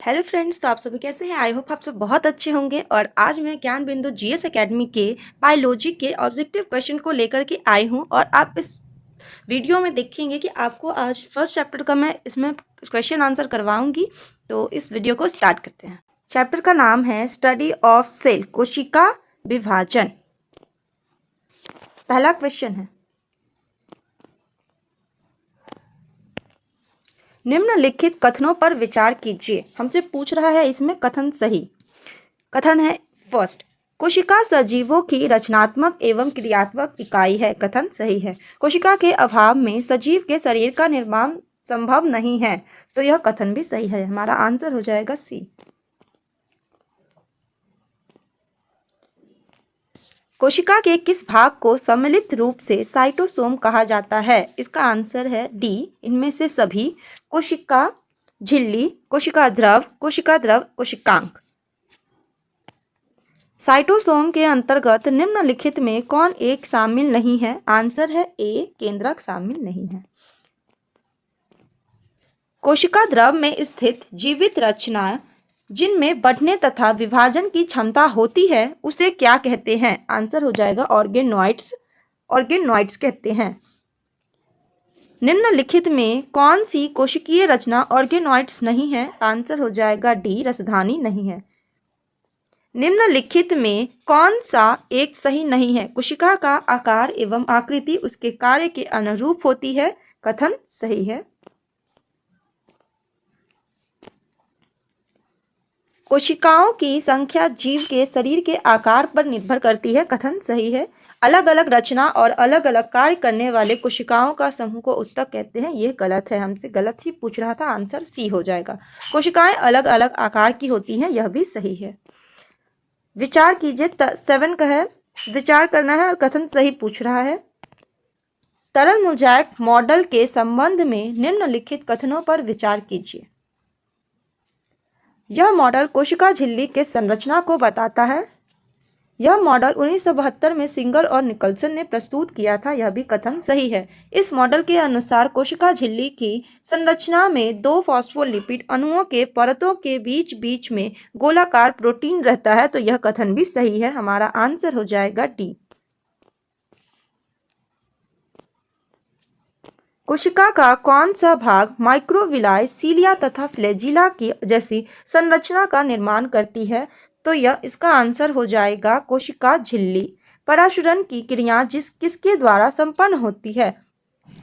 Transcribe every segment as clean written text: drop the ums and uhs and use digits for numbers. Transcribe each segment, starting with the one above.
Hello friends, तो आप सभी कैसे हैं। आई होप आप सब बहुत अच्छे होंगे। और आज मैं ज्ञान बिंदु जीएस एकेडमी के बायोलॉजी के ऑब्जेक्टिव क्वेश्चन को लेकर के आई हूं। और आप इस वीडियो में देखेंगे कि आपको आज फर्स्ट चैप्टर का मैं इसमें क्वेश्चन आंसर करवाऊंगी। तो इस वीडियो को स्टार्ट करते हैं। चैप्टर का नाम है स्टडी ऑफ सेल, कोशिका विभाजन। पहला क्वेश्चन है, निम्नलिखित कथनों पर विचार कीजिए। हमसे पूछ रहा है इसमें कथन सही। कथन है फर्स्ट, कोशिका सजीवों की रचनात्मक एवं क्रियात्मक इकाई है। कथन सही है। कोशिका के अभाव में सजीव के शरीर का निर्माण संभव नहीं है। तो यह कथन भी सही है। हमारा आंसर हो जाएगा सी। कोशिका के किस भाग को सम्मिलित रूप से साइटोसोम कहा जाता है। इसका आंसर है डी, इनमें से सभी। कोशिका झिल्ली, कोशिका द्रव, कोशिकांग। साइटोसोम के अंतर्गत निम्नलिखित में कौन एक शामिल नहीं है। आंसर है ए, केंद्रक शामिल नहीं है। कोशिका द्रव में स्थित जीवित रचना जिनमें बढ़ने तथा विभाजन की क्षमता होती है उसे क्या कहते हैं। आंसर हो जाएगा ऑर्गेनॉइड्स। ऑर्गेनॉइड्स कहते हैं। निम्नलिखित में कौन सी कोशिकीय रचना ऑर्गेनॉइड्स नहीं है। आंसर हो जाएगा डी, रसधानी नहीं है। निम्नलिखित में कौन सा एक सही नहीं है। कोशिका का आकार एवं आकृति उसके कार्य के अनुरूप होती है। कथन सही है। कोशिकाओं की संख्या जीव के शरीर के आकार पर निर्भर करती है। कथन सही है। अलग अलग रचना और अलग अलग कार्य करने वाले कोशिकाओं का समूह को उत्तक कहते हैं। ये गलत है, हमसे गलत ही पूछ रहा था। आंसर सी हो जाएगा। कोशिकाएं अलग अलग आकार की होती हैं, यह भी सही है। विचार कीजिए, 7 का है, विचार करना है और कथन सही पूछ रहा है। तरल मुलजायक मॉडल के संबंध में निम्नलिखित कथनों पर विचार कीजिए। यह मॉडल कोशिका झिल्ली के संरचना को बताता है। यह मॉडल 1972 में सिंगर और निकलसन ने प्रस्तुत किया था। यह भी कथन सही है। इस मॉडल के अनुसार कोशिका झिल्ली की संरचना में 2 फॉस्फोलिपिड अणुओं के परतों के बीच बीच में गोलाकार प्रोटीन रहता है। तो यह कथन भी सही है। हमारा आंसर हो जाएगा डी। कोशिका का कौन सा भाग माइक्रोविलाई, सीलिया तथा फ्लैजिला की जैसी संरचना का निर्माण करती है। तो यह इसका आंसर हो जाएगा कोशिका झिल्ली। पराशुरण की क्रिया किसके द्वारा संपन्न होती है।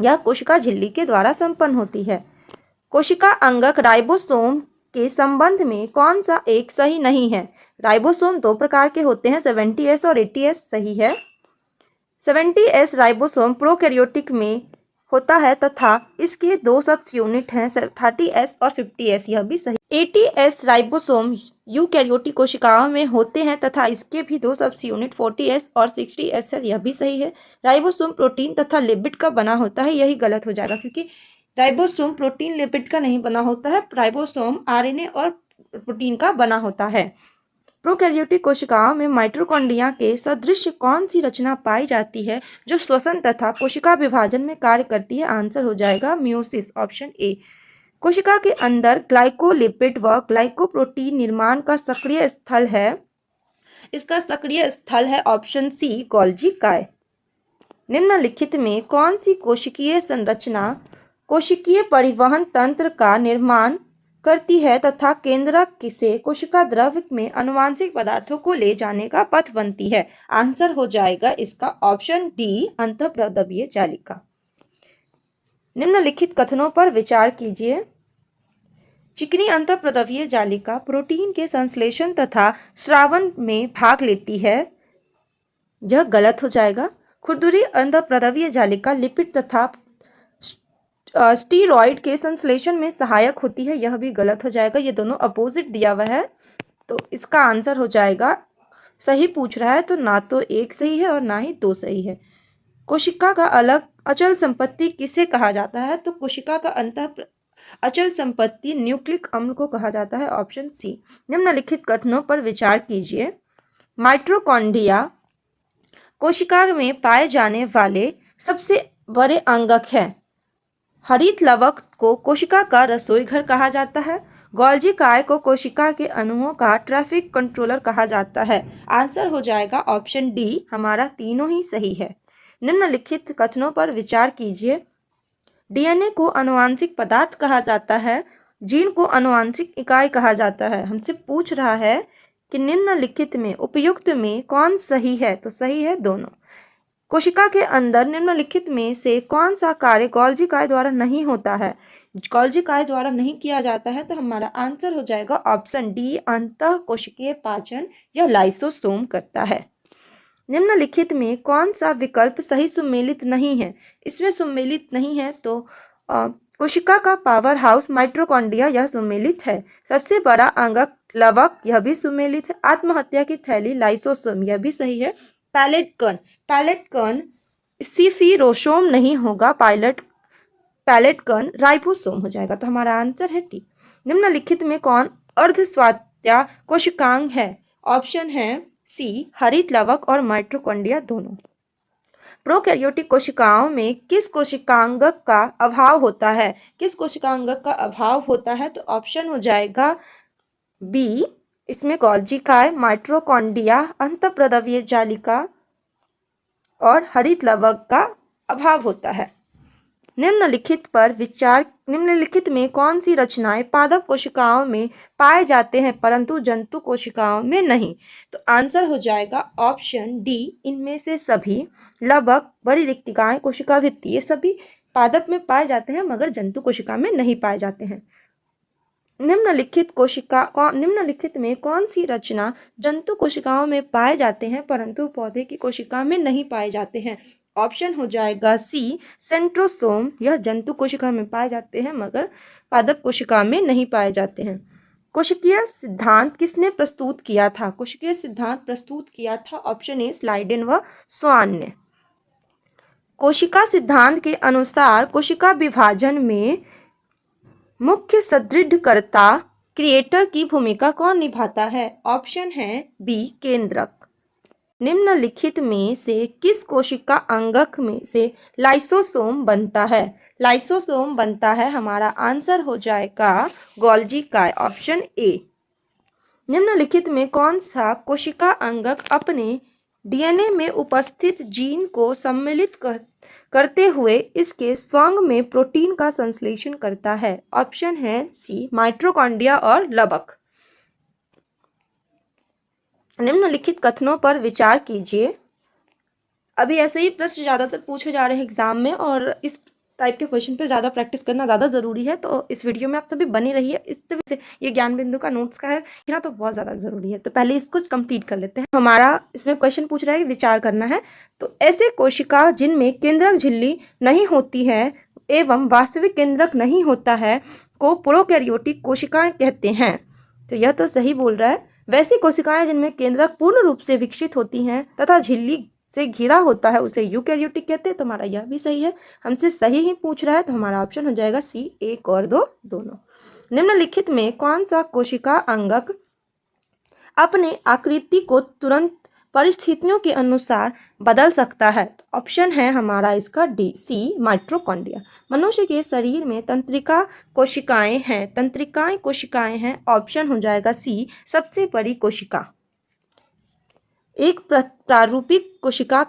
यह कोशिका झिल्ली के द्वारा संपन्न होती है। कोशिका अंगक राइबोसोम के संबंध में कौन सा एक सही नहीं है। राइबोसोम 2 प्रकार के होते हैं, 70S और 80S। सही है। 70S राइबोसोम प्रोकैरियोटिक में होता है तथा इसके 2 सब यूनिट हैं, 30S और 50S। यह भी सही। 80S राइबोसोम यूकैरियोटिक कोशिकाओं में होते हैं तथा इसके भी 2 सब यूनिट 40S और 60S है। यह भी सही है। राइबोसोम प्रोटीन तथा लिपिड का बना होता है। यही गलत हो जाएगा, क्योंकि राइबोसोम प्रोटीन लिपिड का नहीं बना होता है। राइबोसोम आरएनए और प्रोटीन का बना होता है। प्रोकैरियोटिक कोशिकाओं में माइटोकॉन्ड्रिया के सदृश कौन सी रचना पाई जाती है जो श्वसन तथा कोशिका विभाजन में कार्य करती है। आंसर हो जाएगा मियोसिस, ऑप्शन ए। कोशिका के अंदर ग्लाइकोलिपिड व ग्लाइकोप्रोटीन निर्माण का सक्रिय स्थल है। इसका सक्रिय स्थल है ऑप्शन सी, गोल्जी काय। निम्नलिखित में कौन सी कोशिकीय संरचना कोशिकीय परिवहन तंत्र का निर्माण करती है तथा केंद्रक से कोशिका द्रव में आनुवांशिक पदार्थों को ले जाने का पथ बनती है। आंसर हो जाएगा इसका ऑप्शन डी, अंतःप्रद्रव्य जालिका। निम्नलिखित कथनों पर विचार कीजिए। चिकनी अंतःप्रद्रव्य जालिका प्रोटीन के संश्लेषण तथा स्रावन में भाग लेती है। यह गलत हो जाएगा। खुरदुरी अंतःप्रद्रव्य जालिका लिपिड तथा स्टीरॉयड के संश्लेषण में सहायक होती है। यह भी गलत हो जाएगा। ये दोनों अपोजिट दिया हुआ है। तो इसका आंसर हो जाएगा, सही पूछ रहा है तो ना तो 1 सही है और ना ही 2 सही है। कोशिका का अलग अचल संपत्ति किसे कहा जाता है। तो कोशिका का अंतः अचल संपत्ति न्यूक्लिक अम्ल को कहा जाता है, ऑप्शन सी। निम्नलिखित कथनों पर विचार कीजिए। माइटोकॉन्ड्रिया कोशिका में पाए जाने वाले सबसे बड़े अंगक है। हरित लवक को कोशिका का रसोई घर कहा जाता है। गोल्जी काय को कोशिका के अणुओं का ट्रैफिक कंट्रोलर कहा जाता है। आंसर हो जाएगा ऑप्शन डी, हमारा तीनों ही सही है। निम्नलिखित कथनों पर विचार कीजिए। डीएनए को आनुवांशिक पदार्थ कहा जाता है, जीन को आनुवांशिक इकाई कहा जाता है। हमसे पूछ रहा है कि निम्नलिखित में उपयुक्त में कौन सही है, तो सही है दोनों। कोशिका के अंदर निम्नलिखित में से कौन सा कार्य गोल्जी काय द्वारा नहीं होता है? गोल्जी काय द्वारा नहीं किया जाता है, तो हमारा आंसर हो जाएगा ऑप्शन डी, अंतः कोशिकीय पाचन या लाइसोसोम करता है। निम्नलिखित में कौन सा विकल्प सही सुमेलित नहीं है? इसमें सुमेलित नहीं है तो कोशिका का पावर हाउस माइटोकॉन्ड्रिया यह सुमेलित है। सबसे बड़ा अंगक लवक यह भी सुमेलित है। आत्महत्या की थैली लाइसोसोम यह भी सही है। पैलेट कण सिफिरोसोम नहीं होगा, पैलेट कण राइबोसोम हो जाएगा, तो हमारा आंसर है टी। निम्नलिखित में कौन अर्धस्वात्या कोशिकांग है? ऑप्शन है सी, हरित लवक और माइटोकॉन्ड्रिया दोनों। प्रोकैरियोटिक कोशिकाओं में किस कोशिकांगक का अभाव होता है? किस कोशिकांगक का अभाव होता है? तो ऑप्शन हो जाएगा बी, इसमें गोल्जी काय, माइटोकॉन्ड्रिया, अंतःप्रद्रव्य जालिका और हरित लवक का अभाव होता है। निम्नलिखित पर विचार। निम्नलिखित में कौन सी रचनाएं पादप कोशिकाओं में पाए जाते हैं परंतु जंतु कोशिकाओं में नहीं? तो आंसर हो जाएगा ऑप्शन डी, इनमें से सभी। लवक, बड़ी रिक्तिकाएं, कोशिका भित्ति ये सभी पादप में पाए जाते हैं मगर जंतु कोशिका में नहीं पाए जाते हैं। निम्नलिखित में कौन सी रचना जंतु कोशिकाओं में पाए जाते हैं परंतु पौधे की कोशिका में नहीं पाए जाते हैं? ऑप्शन हो जाएगा सी, सेंट्रोसोम यह जंतु कोशिका में पाए जाते हैं मगर पादप कोशिका में नहीं पाए जाते हैं। कोशिकीय सिद्धांत किसने प्रस्तुत किया था? कोशिकीय सिद्धांत प्रस्तुत किया था ऑप्शन ए, स्लाइडेन व स्वान ने। कोशिका सिद्धांत के अनुसार कोशिका विभाजन में मुख्य सुदृढ़कर्ता क्रिएटर की भूमिका कौन निभाता है? ऑप्शन है बी, केंद्रक। निम्नलिखित में से किस कोशिका अंगक में से लाइसोसोम बनता है? लाइसोसोम बनता है, हमारा आंसर हो जाएगा गोल्जी काय, ऑप्शन ए। निम्नलिखित में कौन सा कोशिका अंगक अपने डीएनए में उपस्थित जीन को सम्मिलित करते हुए इसके स्वंग में प्रोटीन का संश्लेषण करता है? ऑप्शन है सी, माइटोकॉन्ड्रिया और लवक। निम्नलिखित कथनों पर विचार कीजिए। अभी ऐसे ही प्रश्न ज़्यादातर पूछे जा रहे हैं एग्जाम में और इस टाइप के क्वेश्चन पे ज़्यादा प्रैक्टिस करना ज़्यादा ज़रूरी है, तो इस वीडियो में आप सभी बने रहिए। इससे से ये ज्ञान बिंदु का नोट्स का है ना, तो बहुत ज़्यादा ज़रूरी है। तो पहले इसको कंप्लीट कर लेते हैं। हमारा इसमें क्वेश्चन पूछ रहा है कि विचार करना है। तो ऐसे कोशिका जिनमें केंद्रक झिल्ली नहीं होती है एवं वास्तविक केंद्रक नहीं होता है को प्रोकैरियोटिक कोशिकाएं कहते हैं। तो यह तो सही बोल रहा है। वैसी कोशिकाएं जिनमें केंद्रक पूर्ण रूप से विकसित होती हैं तथा झिल्ली से घिरा होता है उसे यूकैरियोटिक कहते हैं। तो हमारा यह भी सही है। हमसे सही ही पूछ रहा है, तो हमारा ऑप्शन हो जाएगा सी, 1 और 2 दोनों। निम्नलिखित में कौन सा कोशिका अंगक अपने आकृति को तुरंत परिस्थितियों के अनुसार बदल सकता है? तो ऑप्शन है हमारा इसका डी, सी, माइटोकॉन्ड्रिया। मनुष्य के शरीर में तंत्रिका कोशिकाएं हैं, ऑप्शन हो जाएगा सी, सबसे बड़ी कोशिका। एक प्रारूपिक कोशिका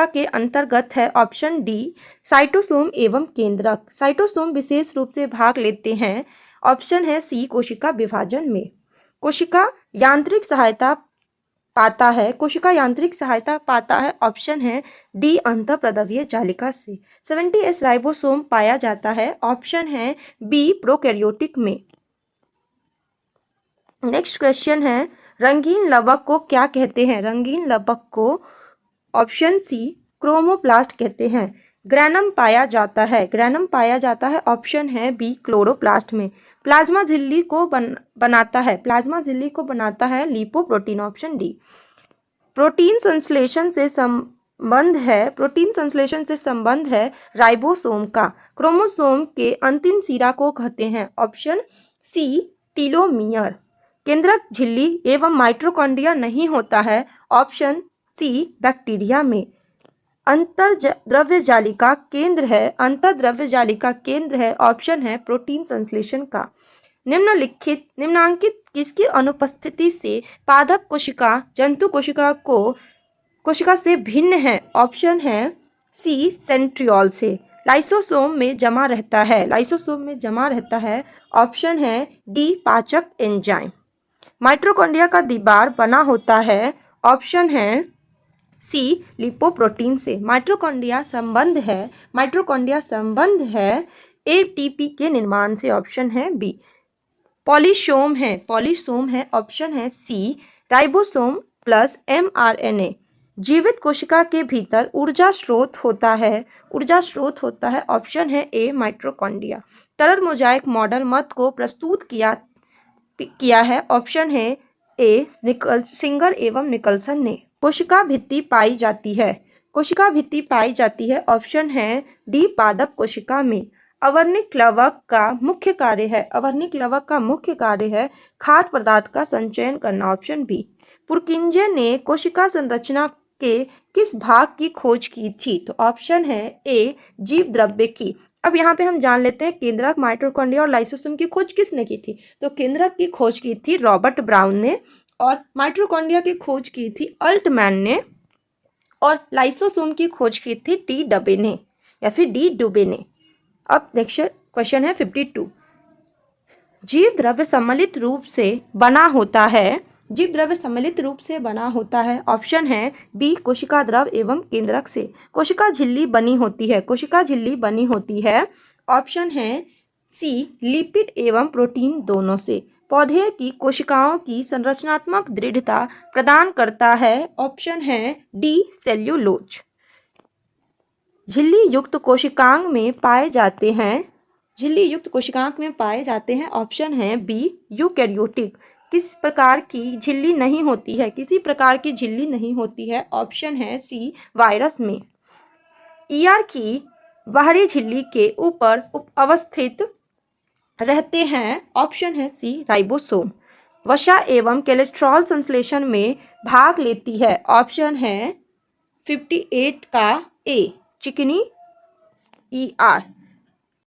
के अंतर्गत है ऑप्शन डी, साइटोसोम एवं केंद्रक। साइटोसोम विशेष रूप से भाग लेते हैं, ऑप्शन है सी, कोशिका विभाजन में। कोशिका यांत्रिक सहायता पाता है, ऑप्शन है डी, अंतःप्रद्रव्य जालिका से। 70S राइबोसोम पाया जाता है, ऑप्शन है बी, प्रोकैरियोटिक में। नेक्स्ट क्वेश्चन है, रंगीन लवक को क्या कहते हैं? रंगीन लवक को ऑप्शन सी, क्रोमोप्लास्ट कहते हैं। ग्रैनम पाया जाता है, ऑप्शन है बी, क्लोरोप्लास्ट में। प्लाज्मा झिल्ली को बनाता है लिपोप्रोटीन, ऑप्शन डी। प्रोटीन संश्लेषण से संबंध है राइबोसोम का। क्रोमोसोम के अंतिम सिरा को कहते हैं, ऑप्शन सी, टीलोमियर। केंद्रक झिल्ली एवं माइटोकॉन्ड्रिया नहीं होता है, ऑप्शन सी, बैक्टीरिया में। द्रव्य जालिका केंद्र है, अंतर्द्रव्य जालिका केंद्र है, ऑप्शन है प्रोटीन संश्लेषण का। निम्नांकित किसकी अनुपस्थिति से पादप कोशिका जंतु कोशिका से भिन्न है, ऑप्शन है सी सेंट्रियोल से। लाइसोसोम में जमा रहता है, ऑप्शन है डी पाचक एंजाइम। माइटोकॉन्ड्रिया का दीवार बना होता है, ऑप्शन है सी लिपोप्रोटीन से। माइटोकॉन्ड्रिया संबंध है एटीपी के निर्माण से, ऑप्शन है बी। पॉलीसोम है, ऑप्शन है सी राइबोसोम प्लस mRNA। जीवित कोशिका के भीतर ऊर्जा स्रोत होता है, ऑप्शन है ए माइटोकॉन्ड्रिया। तरल मोजाइक मॉडल मत को प्रस्तुत किया है, ऑप्शन है ए सिंगर एवं निकलसन ने। कोशिका भित्ति पाई जाती है, ऑप्शन है डी पादप कोशिका में। अवर्निक लवक का मुख्य कार्य है खाद्य पदार्थ का संचयन करना, ऑप्शन बी। पुरकिंजे ने कोशिका संरचना के किस भाग की खोज की थी, तो ऑप्शन है ए जीव द्रव्य की। अब यहाँ पे हम जान लेते हैं केंद्रक, माइटोकॉन्ड्रिया और लाइसोसोम की खोज किसने की थी। तो केंद्रक की खोज की थी रॉबर्ट ब्राउन ने, और माइटोकॉन्ड्रिया की खोज की थी अल्टमैन ने, और लाइसोसोम की खोज की थी डी डुबे ने। अब नेक्स्ट क्वेश्चन है 52। जीव द्रव्य सम्मिलित रूप से बना होता है, ऑप्शन है बी कोशिका द्रव एवं केंद्रक से। कोशिका झिल्ली बनी होती है, ऑप्शन है सी लिपिड एवं प्रोटीन दोनों से। पौधे की कोशिकाओं की संरचनात्मक दृढ़ता प्रदान करता है, ऑप्शन है डी सेल्यूलोज। झिल्ली युक्त कोशिकांग में पाए जाते हैं, ऑप्शन है बी यूकैरियोटिक। किसी प्रकार की झिल्ली नहीं होती है, ऑप्शन है सी वायरस में। ईआर की बाहरी झिल्ली के ऊपर अवस्थित रहते हैं, ऑप्शन है सी राइबोसोम। वसा एवं कोलेस्ट्रॉल संश्लेषण में भाग लेती है, ऑप्शन है 58 का ए चिकनी ईआर।